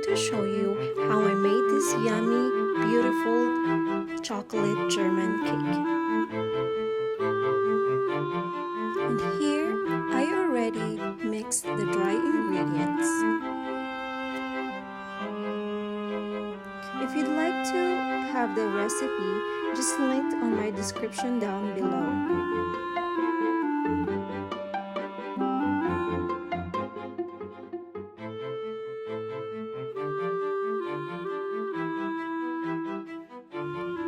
going to show you how I made this yummy, beautiful chocolate German cake. And here I already mixed the dry ingredients. If you'd like to have the recipe, just linked on my description down below.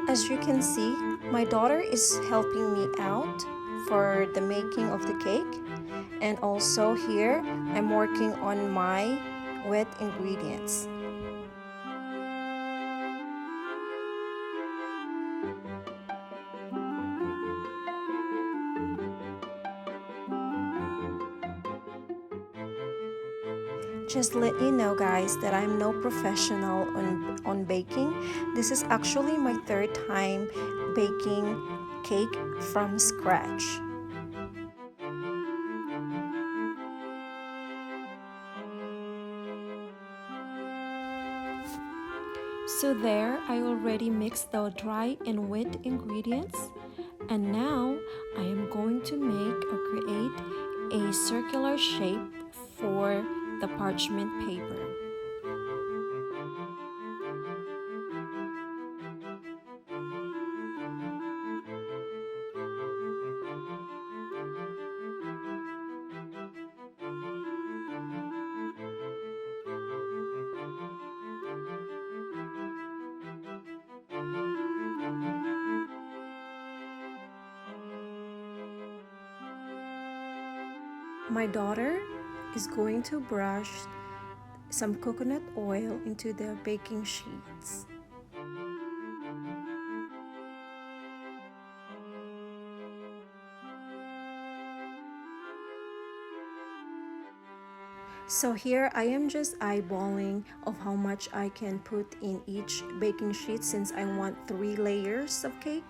As you can see, my daughter is helping me out for the making of the cake, and also here I'm working on my wet ingredients. Just let you know guys that I'm no professional on baking. This is actually my third time baking cake from scratch. So there, I already mixed the dry and wet ingredients, and now I am going to make or create a circular shape for the parchment paper. My daughter is going to brush some coconut oil into the baking sheets. So here I am just eyeballing of how much I can put in each baking sheet since I want 3 layers of cake.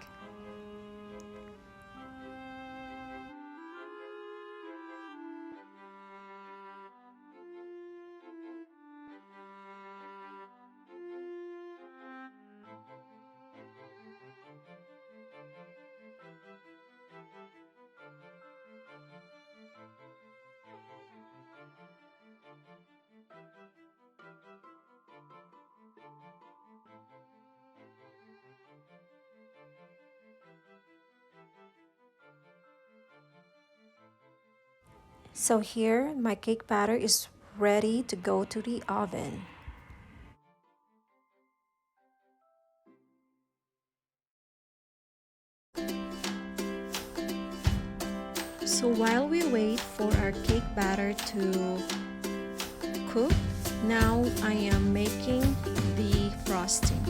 So here my cake batter is ready to go to the oven. So while we wait for our cake batter to cook, now I am making the frosting.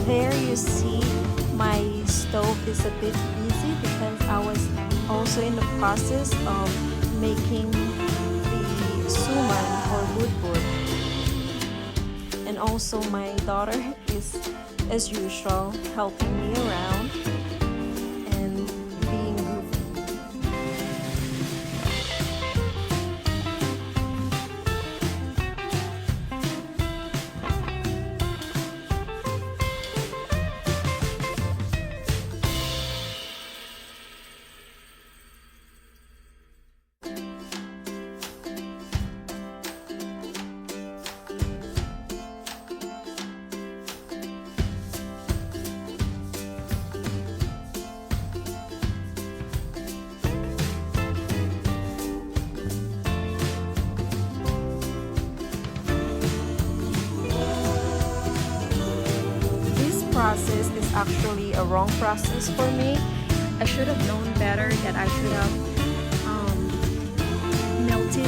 There you see my stove is a bit busy because I was also in the process of making the suman or budbud. And also my daughter is, as usual, helping me around and being goofy. Process is actually a wrong process for me. I should have known better that I should have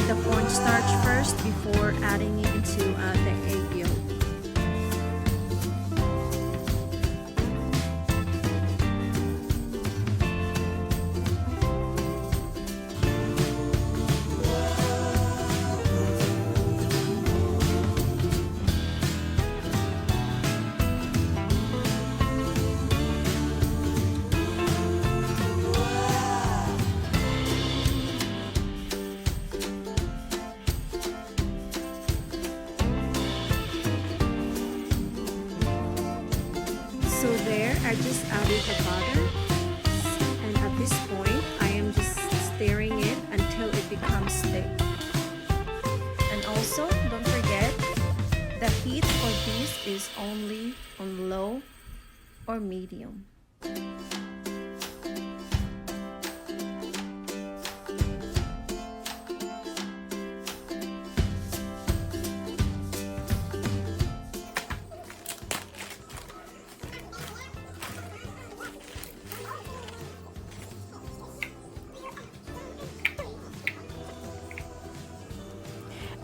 the cornstarch first before adding it into the egg yolk. So there, I just added the butter, and at this point, I am just stirring it until it becomes thick. And also, don't forget, the heat for this is only on low or medium.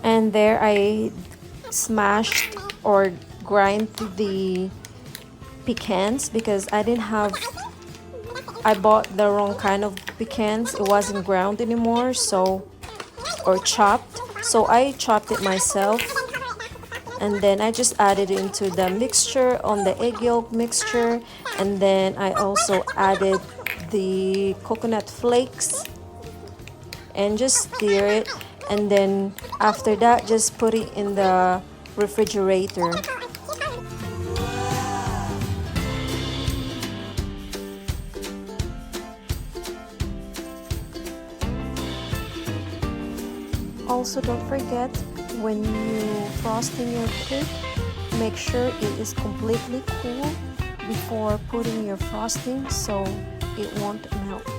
And there I smashed or grind the pecans because I bought the wrong kind of pecans. It wasn't ground anymore, or chopped. So I chopped it myself, and then I just added it into the mixture on the egg yolk mixture, and then I also added the coconut flakes and just stir it. And then after that, just put it in the refrigerator. Also, don't forget, when you frosting your cake, make sure it is completely cool before putting your frosting so it won't melt.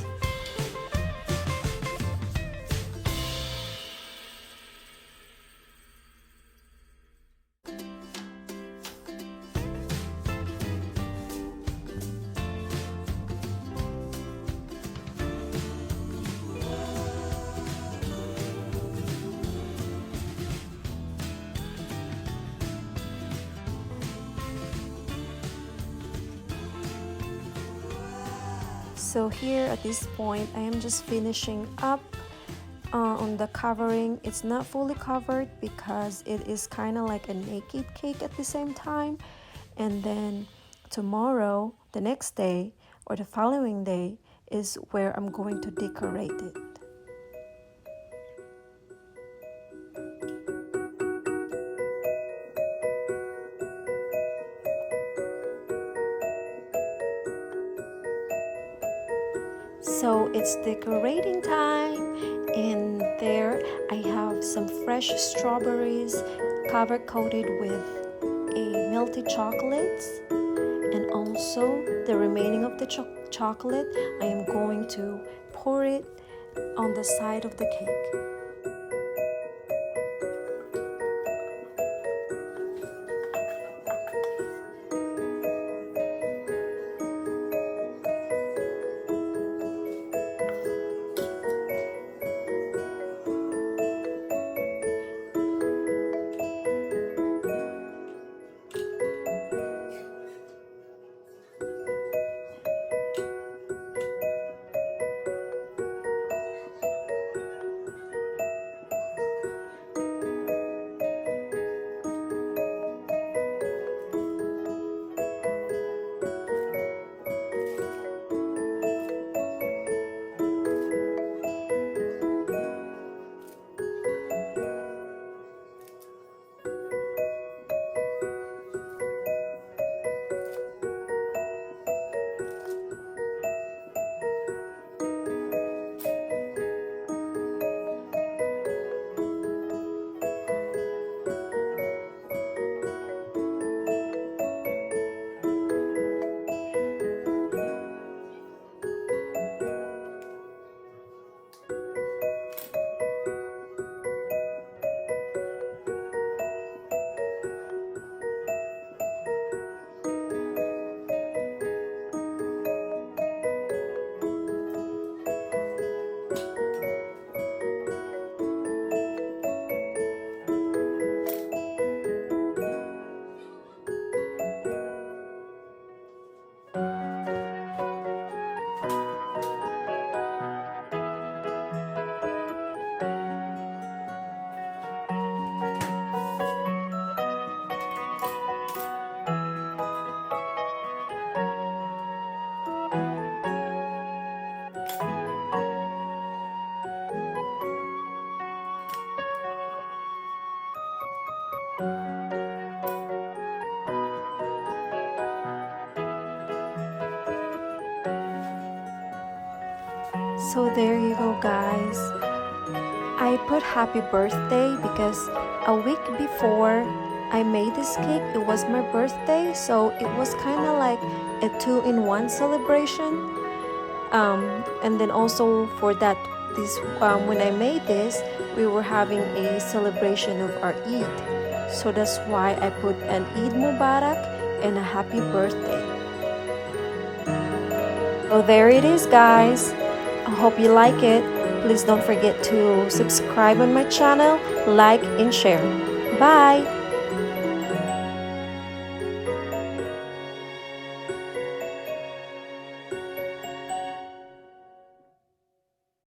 So here at this point, I am just finishing up on the covering. It's not fully covered because it is kind of like a naked cake at the same time. And then tomorrow, the next day, or the following day is where I'm going to decorate it. So it's decorating time, and there I have some fresh strawberries cover coated with a melted chocolates, and also the remaining of the chocolate I am going to pour it on the side of the cake. So there you go, guys. I put happy birthday because a week before I made this cake, it was my birthday, so it was kind of like a two-in-one celebration. And then also for that, when I made this, we were having a celebration of our Eid. So that's why I put an Eid Mubarak and a happy birthday. So there it is, guys. I hope you like it. Please don't forget to subscribe on my channel, like and share. Bye!